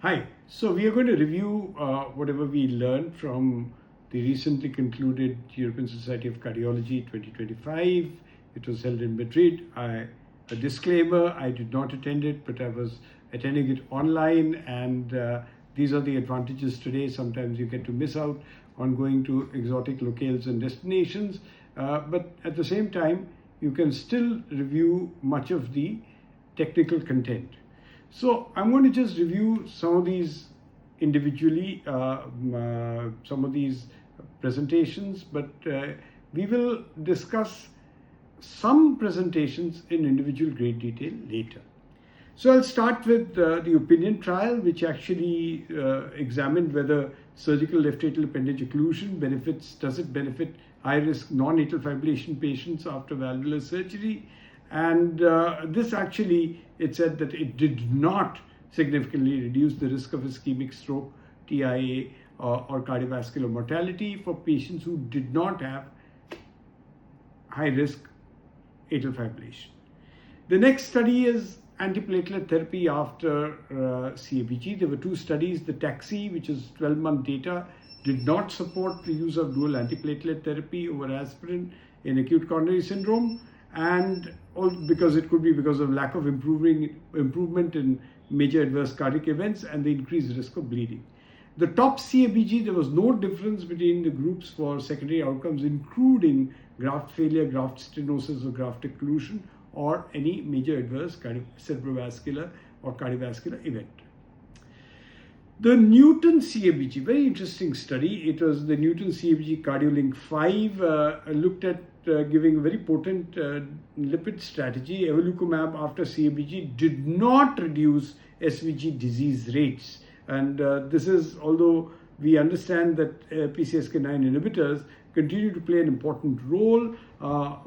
Hi, so we are going to review whatever we learned from the recently concluded European Society of Cardiology 2025. It was held in Madrid. A disclaimer, I did not attend it, but I was attending it online, and these are the advantages today. Sometimes you get to miss out on going to exotic locales and destinations, but at the same time, you can still review much of the technical content. So I'm going to just review some of these individually, some of these presentations, but we will discuss some presentations in individual great detail later. So I'll start with the opinion trial, which actually examined whether surgical left atrial appendage occlusion does it benefit high-risk non-atrial fibrillation patients after valvular surgery. And this actually, it said that it did not significantly reduce the risk of ischemic stroke, TIA, or cardiovascular mortality for patients who did not have high-risk atrial fibrillation. The next study is antiplatelet therapy after CABG. There were two studies. The TACSI, which is 12-month data, did not support the use of dual antiplatelet therapy over aspirin in acute coronary syndrome, and because it could be because of lack of improvement in major adverse cardiac events and the increased risk of bleeding. The TOP-CABG, there was no difference between the groups for secondary outcomes, including graft failure, graft stenosis, or graft occlusion, or any major adverse cerebrovascular or cardiovascular event. The Newton CABG, very interesting study. It was the Newton CABG CardioLink 5, looked at giving a very potent lipid strategy. Evolocumab after CABG did not reduce SVG disease rates. And this is, although we understand that PCSK9 inhibitors continue to play an important role,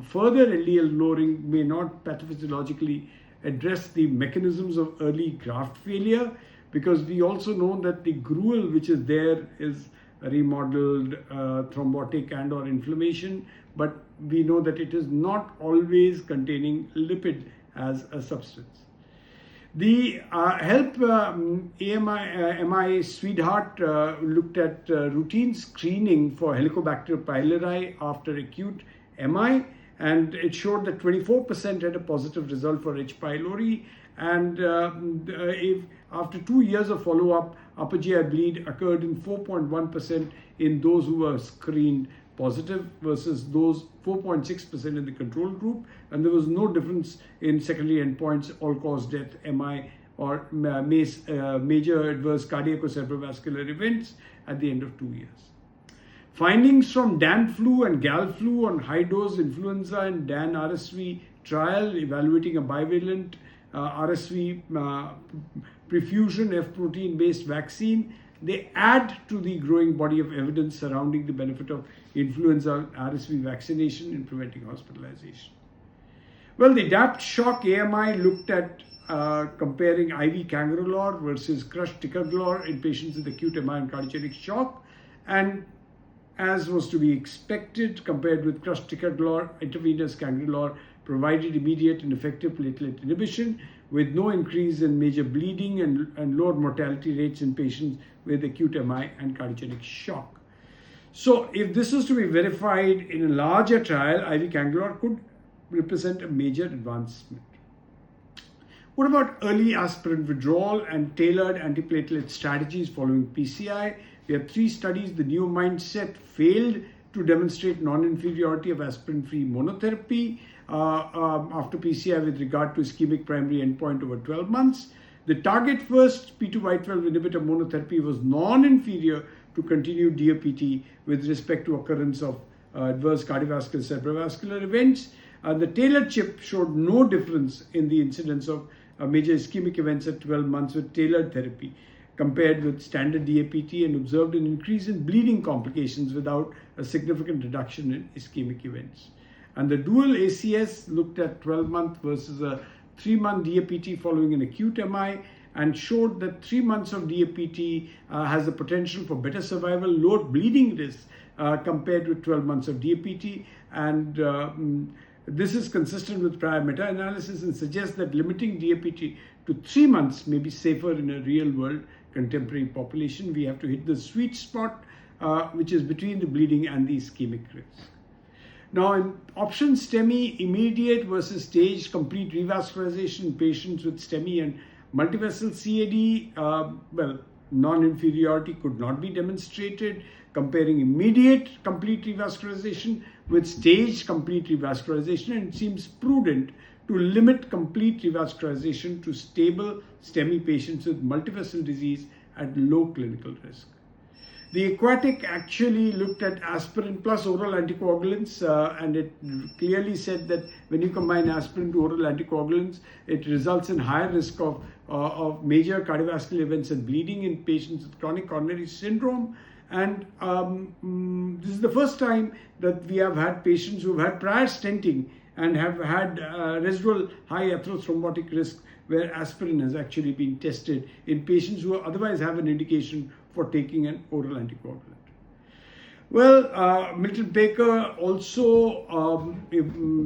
further LDL lowering may not pathophysiologically address the mechanisms of early graft failure, because we also know that the gruel which is there is remodeled thrombotic and or inflammation, but we know that it is not always containing lipid as a substance. The HELP MI Sweetheart looked at routine screening for Helicobacter pylori after acute MI, and it showed that 24% had a positive result for H. pylori, and if after 2 years of follow-up, upper GI bleed occurred in 4.1% in those who were screened positive versus those 4.6% in the control group, and there was no difference in secondary endpoints, all-cause death, MI, or major adverse cardiac or cerebrovascular events at the end of 2 years. Findings from DAN flu and GAL flu on high-dose influenza and DAN RSV trial evaluating a bivalent RSV perfusion F protein-based vaccine, they add to the growing body of evidence surrounding the benefit of influenza RSV vaccination in preventing hospitalization. Well, the DAPT shock AMI looked at comparing IV cangrelor versus crushed ticagrelor in patients with acute MI and cardiogenic shock, and as was to be expected, compared with crushed ticagrelor, intravenous cangrelor provided immediate and effective platelet inhibition with no increase in major bleeding and lower mortality rates in patients with acute MI and cardiogenic shock. So if this is to be verified in a larger trial, IV cangrelor could represent a major advancement. What about early aspirin withdrawal and tailored antiplatelet strategies following PCI? We have 3 studies. The New Mindset failed to demonstrate non-inferiority of aspirin-free monotherapy after PCI with regard to ischemic primary endpoint over 12 months. The Target First P2Y12 inhibitor monotherapy was non-inferior to continued DAPT with respect to occurrence of adverse cardiovascular cerebrovascular events. The tailored chip showed no difference in the incidence of major ischemic events at 12 months with tailored therapy compared with standard DAPT, and observed an increase in bleeding complications without a significant reduction in ischemic events. And the dual ACS looked at 12-month versus a 3-month DAPT following an acute MI, and showed that 3 months of DAPT has the potential for better survival, lower bleeding risk compared with 12 months of DAPT, and this is consistent with prior meta-analysis and suggests that limiting DAPT to 3 months may be safer in a real-world contemporary population. We have to hit the sweet spot, which is between the bleeding and the ischemic risk. Now, in option STEMI, immediate versus staged complete revascularization in patients with STEMI and multivessel CAD, well, non-inferiority could not be demonstrated. Comparing immediate complete revascularization with staged complete revascularization, and it seems prudent to limit complete revascularization to stable STEMI patients with multivessel disease at low clinical risk. The aquatic actually looked at aspirin plus oral anticoagulants, and it clearly said that when you combine aspirin to oral anticoagulants, it results in higher risk of major cardiovascular events and bleeding in patients with chronic coronary syndrome. And this is the first time that we have had patients who have had prior stenting and have had residual high atherothrombotic risk, where aspirin has actually been tested in patients who otherwise have an indication for taking an oral anticoagulant. Well, Milton Baker also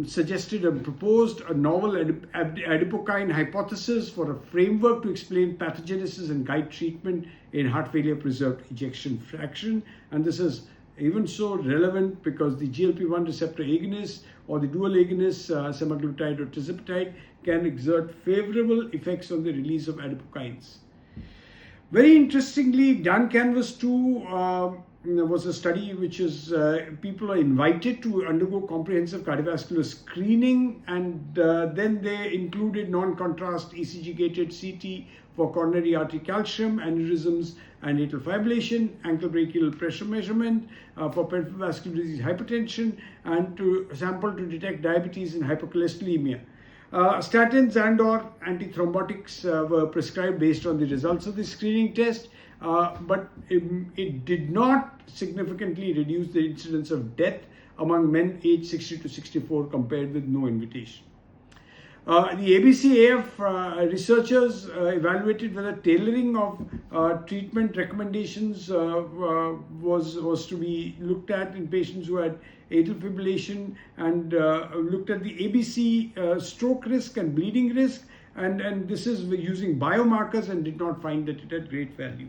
suggested and proposed a novel adipokine hypothesis for a framework to explain pathogenesis and guide treatment in heart failure preserved ejection fraction. And this is even so relevant because the GLP-1 receptor agonist or the dual agonist, semaglutide or tirzepatide, can exert favorable effects on the release of adipokines. Very interestingly, Dan Canvas 2 was a study which is people are invited to undergo comprehensive cardiovascular screening, and then they included non-contrast ECG-gated CT for coronary artery calcium, aneurysms and atrial fibrillation, ankle brachial pressure measurement for peripheral vascular disease, hypertension, and to sample to detect diabetes and hypercholesterolemia. Statins and or antithrombotics were prescribed based on the results of the screening test, but it did not significantly reduce the incidence of death among men aged 60 to 64 compared with no invitation. The ABCAF researchers evaluated whether tailoring of treatment recommendations was to be looked at in patients who had atrial fibrillation, and looked at the ABC stroke risk and bleeding risk, and this is using biomarkers, and did not find that it had great value.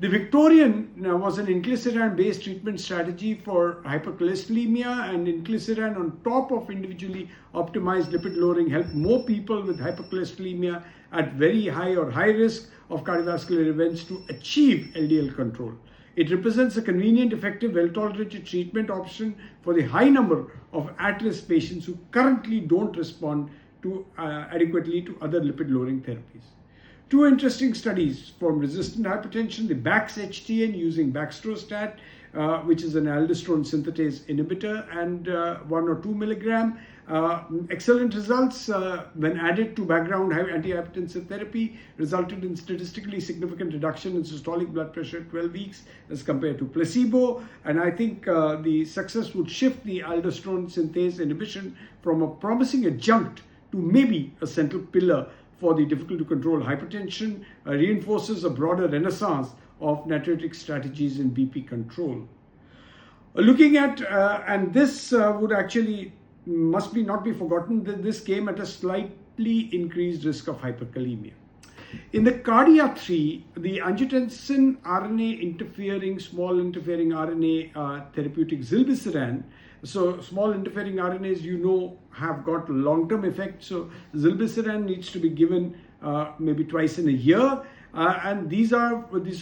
The Victorian was an inclisiran-based treatment strategy for hypercholesterolemia, and inclisiran on top of individually optimized lipid lowering helped more people with hypercholesterolemia at very high or high risk of cardiovascular events to achieve LDL control. It represents a convenient, effective, well-tolerated treatment option for the high number of at-risk patients who currently don't respond to adequately to other lipid-lowering therapies. Two interesting studies from resistant hypertension: the BaxHTN using baxdrostat, which is an aldosterone synthetase inhibitor, and 1 or 2 milligram. Excellent results when added to background antihypertensive therapy, resulted in statistically significant reduction in systolic blood pressure at 12 weeks as compared to placebo. And I think the success would shift the aldosterone synthase inhibition from a promising adjunct to maybe a central pillar for the difficult to control hypertension, reinforces a broader renaissance of natriuretic strategies in BP control. Looking at, and this would actually must be not be forgotten, that this came at a slightly increased risk of hyperkalemia. In the Cardia 3, the angiotensin RNA interfering, small interfering RNA therapeutic zilebesiran. So small interfering RNAs, you know, have got long-term effects. So zilebesiran needs to be given maybe twice in a year. And this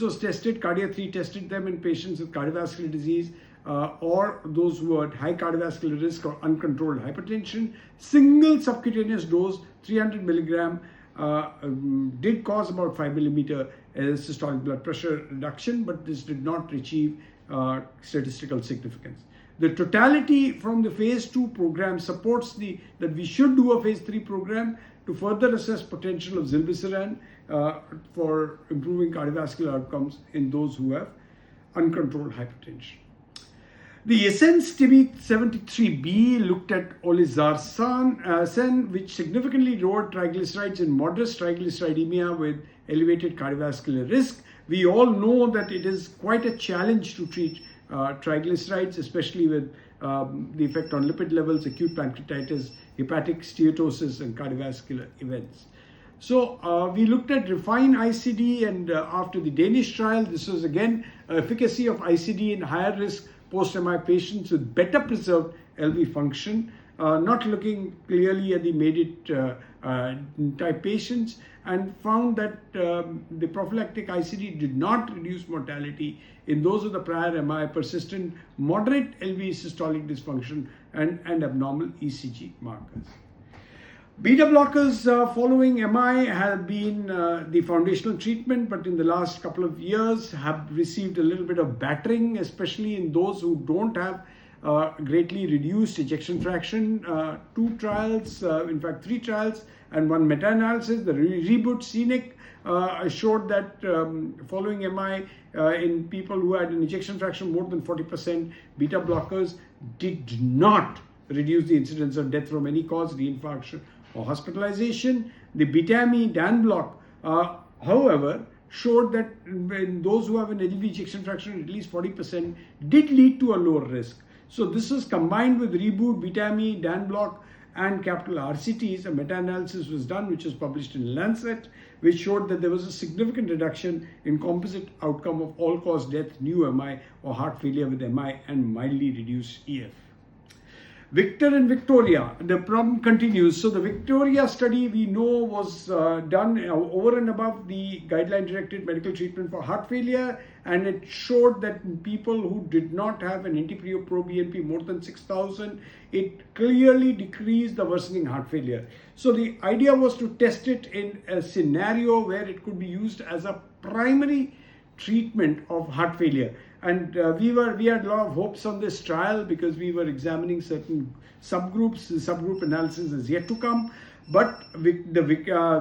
was tested, Cardia 3 tested them in patients with cardiovascular disease or those who had high cardiovascular risk or uncontrolled hypertension. Single subcutaneous dose, 300 milligram, did cause about 5 millimeter systolic blood pressure reduction, but this did not achieve statistical significance. The totality from the phase 2 program supports that we should do a phase 3 program to further assess potential of zilebesiran for improving cardiovascular outcomes in those who have uncontrolled hypertension. The Essence TB73B looked at olezarsen, which significantly lowered triglycerides in moderate triglyceridemia with elevated cardiovascular risk. We all know that it is quite a challenge to treat triglycerides, especially with the effect on lipid levels, acute pancreatitis, hepatic steatosis, and cardiovascular events. So we looked at refine ICD, and after the Danish trial, this was again efficacy of ICD in higher risk post-MI patients with better preserved LV function, not looking clearly at the made-it type patients, and found that the prophylactic ICD did not reduce mortality in those with the prior MI, persistent moderate LV systolic dysfunction, and abnormal ECG markers. Beta blockers following MI have been the foundational treatment, but in the last couple of years have received a little bit of battering, especially in those who don't have greatly reduced ejection fraction. 2 trials, in fact 3 trials and 1 meta-analysis, the Reboot Scenic showed that following MI in people who had an ejection fraction more than 40%, beta blockers did not reduce the incidence of death from any cause, reinfarction or hospitalization. The Bitami Dan block, however, showed that in those who have an LV ejection fraction at least 40% did lead to a lower risk. So this was combined with Reboot, Bitami, Dan block, and capital RCTs. A meta-analysis was done, which was published in Lancet, which showed that there was a significant reduction in composite outcome of all-cause death, new MI, or heart failure with MI, and mildly reduced EF. Victor and Victoria, the problem continues. So the Victoria study we know was done over and above the guideline-directed medical treatment for heart failure, and it showed that in people who did not have an NT-proBNP more than 6,000, it clearly decreased the worsening heart failure. So the idea was to test it in a scenario where it could be used as a primary treatment of heart failure. And we had a lot of hopes on this trial because we were examining certain subgroups. The subgroup analysis is yet to come. But the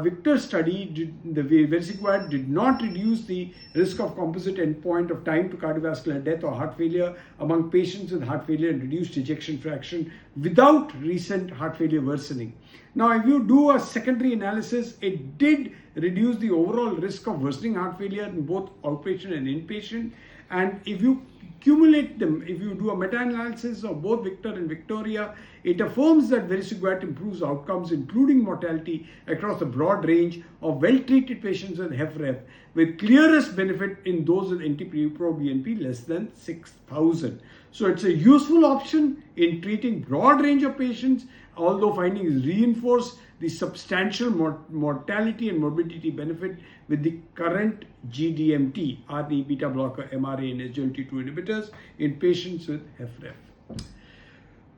Victor study, the vericiguat did not reduce the risk of composite endpoint of time to cardiovascular death or heart failure among patients with heart failure and reduced ejection fraction without recent heart failure worsening. Now, if you do a secondary analysis, it did reduce the overall risk of worsening heart failure in both outpatient and inpatient. And if you cumulate them, if you do a meta-analysis of both Victor and Victoria, it affirms that vericiguat improves outcomes, including mortality, across a broad range of well-treated patients with HFrEF, with clearest benefit in those with NT-proBNP less than 6,000. So it's a useful option in treating broad range of patients, although findings reinforce the substantial mortality and morbidity benefit with the current GDMT, RNA beta blocker, MRA, and SGLT2 inhibitors in patients with HFrEF.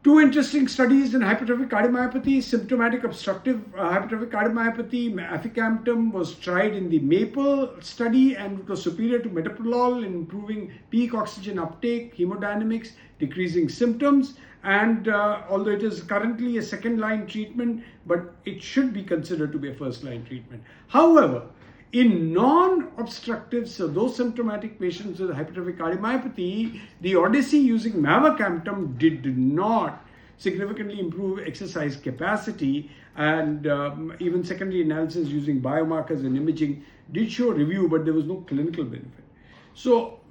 2 interesting studies in hypertrophic cardiomyopathy. Symptomatic obstructive hypertrophic cardiomyopathy, aficamten was tried in the MAPLE study, and it was superior to metoprolol in improving peak oxygen uptake, hemodynamics, decreasing symptoms. And although it is currently a second-line treatment, but it should be considered to be a first-line treatment. However, in non-obstructive, so those symptomatic patients with hypertrophic cardiomyopathy, the Odyssey using mavacamten did not significantly improve exercise capacity, and even secondary analysis using biomarkers and imaging did show review, but there was no clinical benefit. So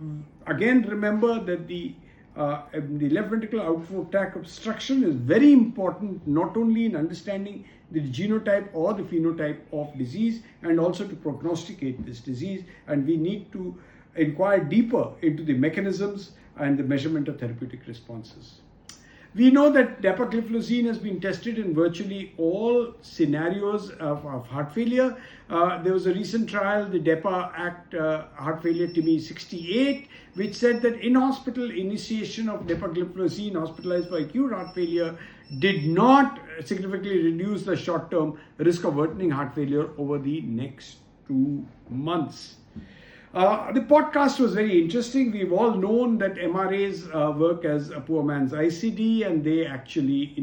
again, remember that the left ventricular outflow tract obstruction is very important, not only in understanding the genotype or the phenotype of disease, and also to prognosticate this disease. And we need to inquire deeper into the mechanisms and the measurement of therapeutic responses. We know that dapagliflozin has been tested in virtually all scenarios of heart failure. There was a recent trial, the DAPA-ACT Heart Failure TIMI 68, which said that in-hospital initiation of dapagliflozin hospitalized for acute heart failure did not significantly reduce the short-term risk of worsening heart failure over the next 2 months. The podcast was very interesting. We've all known that MRAs work as a poor man's ICD, and they actually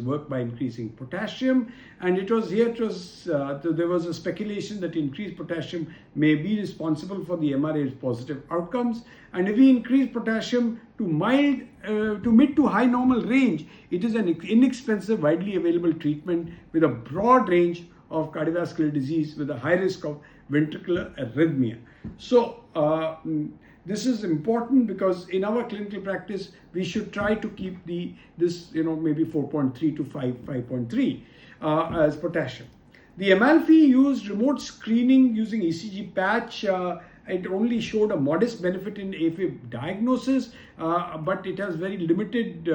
work by increasing potassium. And there was a speculation that increased potassium may be responsible for the MRA's positive outcomes. And if we increase potassium to mid to high normal range, it is an inexpensive, widely available treatment with a broad range of cardiovascular disease with a high risk of ventricular arrhythmia. So this is important because in our clinical practice we should try to keep this maybe 4.3 to 5.3 as potassium. The Amalfi used remote screening using ECG patch. It only showed a modest benefit in AFib diagnosis, but it has very limited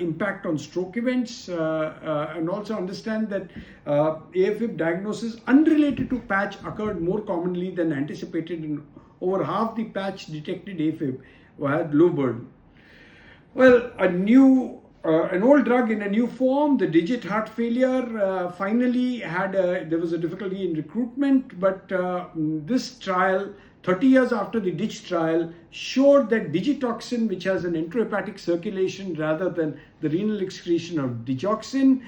impact on stroke events, and also understand that AFib diagnosis unrelated to patch occurred more commonly than anticipated, and over half the patch detected AFib had low burden. Well, an old drug in a new form, the digit heart failure, finally there was a difficulty in recruitment, but this trial, 30 years after the DITCH trial, showed that digitoxin, which has an intrahepatic circulation rather than the renal excretion of digoxin,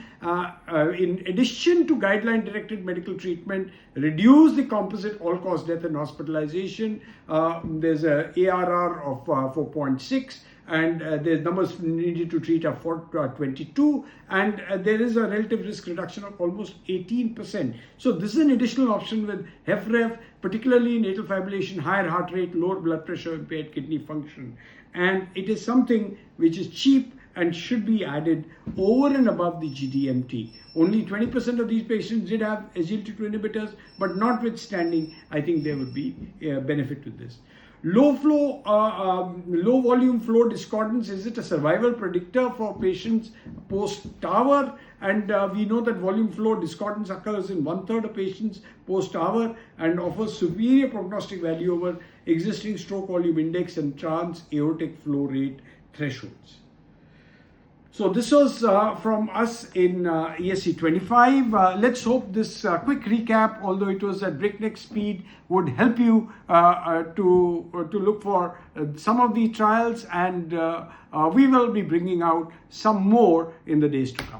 in addition to guideline-directed medical treatment, reduced the composite all-cause death and hospitalization. There's a ARR of 4.6. and the numbers needed to treat are 22, and there is a relative risk reduction of almost 18%. So this is an additional option with HFrEF, particularly in atrial fibrillation, higher heart rate, lower blood pressure, impaired kidney function. And it is something which is cheap and should be added over and above the GDMT. Only 20% of these patients did have SGLT2 inhibitors, but notwithstanding, I think there would be a benefit to this. Low volume flow discordance, is it a survival predictor for patients post-TAVR? And we know that volume flow discordance occurs in 1/3 of patients post-TAVR and offers superior prognostic value over existing stroke volume index and trans-aortic flow rate thresholds. So this was from us in ESC 25. Let's hope this quick recap, although it was at breakneck speed, would help you to look for some of the trials, and we will be bringing out some more in the days to come.